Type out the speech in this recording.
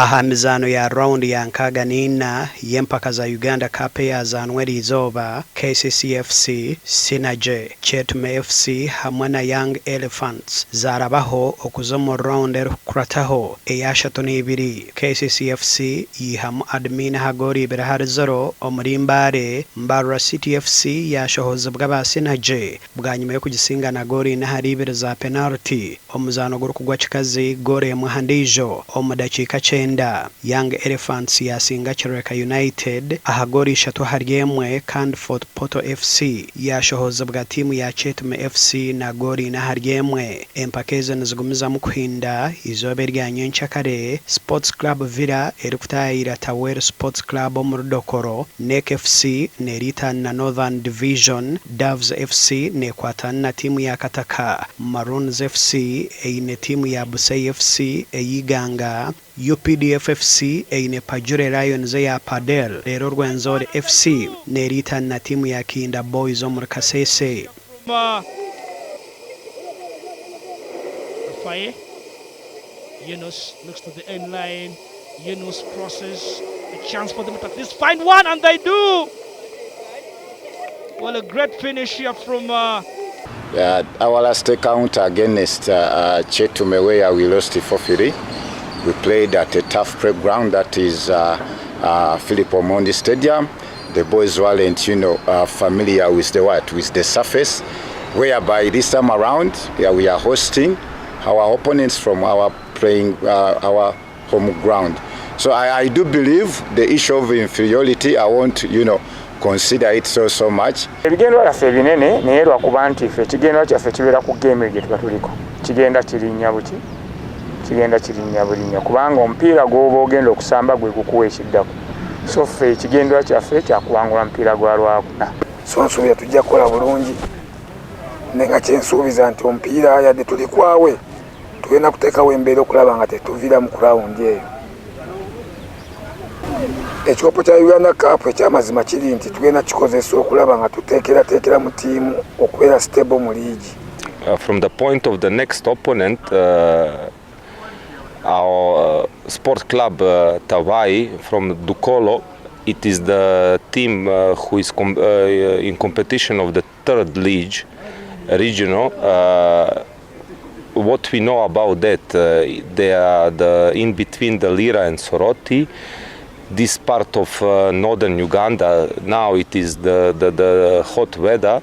aha mizano ya raundi ya nkaga n'ina y'empaka za Uganda Cup yazanwe lizoba KCCA FC, Sinaje, Chetume FC hamwe na Young Elephants zarabaho okuza mu round erukurataho eyashatu n'ibiri. KCCA FC yihamu admin hagori ibiri hari 0 omuri Mbarara City FC yashohoza bw'aba Sinaje bwa nyuma yo kugisingana gori na hari ibiri za penalty. Omuzano guri kugwa kikazi gori ya muhandijo omudakika 9. Young Elephants yasinga Kireka United ahagori 3 hari 1 kandi Fort Portal FC yashohoza bwa timu ya Chetume FC na gori na hari 1. Empaka nizigumiza mu kuhinda izobe rya Nyenchakare. Sports Club Villa erikutayira Tawere Sports Club mu Rudokoro. NEC FC nerita na Northern Division. Doves FC nekwatana na timu ya Kataka. Maroons FC eine timu ya Busai FC eyiganga. UPDF FC eine Pajure Lions ya Padel. Rero Rwenzori FC nerita na timu ya Kinda Boys omuri KCCA. Yunus looks to the end line. Yunus crosses. A chance for them to at least find one, and they do. Well, a great finish here from. Our last encounter against Chetume, where we lost 4-3. We played at a tough playground that is Philip Omondi Stadium. The boys weren't, familiar with the surface. Whereby this time around, we are hosting our opponents from our our home ground. So I do believe the issue of inferiority, I won't, consider it so much. Ebigendo byaffe binene naye lwakuba nti ffe ekigendo kyaffe kibeera ku game gye tuba tuliko. Kigenda kirinnya buki? Kigenda kirinnya bulinnya kubanga omupiira gw'oba ogenda okusamba gwe gukuwa ekiddako. So ffe ekigendo kyaffe kyakuwangula omupiira gwa lwakuna. So nsuubira tujja kukola bulungi. Nenga kyensuubiza nti omupiira yadde tuli kwawe tugenda kuteekawo embeera okulaba nga tetuviira mu kurawundi eyo. Ekikopo kya Uganda Cup ekyamazima kiri nti tugenda kikozesa okulaba nga tuteekera mu tiimu okubeera stable mu liigi. From the point of the next opponent, our sport club Tawai from Dukolo, it is the team who is in competition of the 3rd league regional. What we know about that, they are in between the Lira and Soroti. This part of northern Uganda, now it is the hot weather.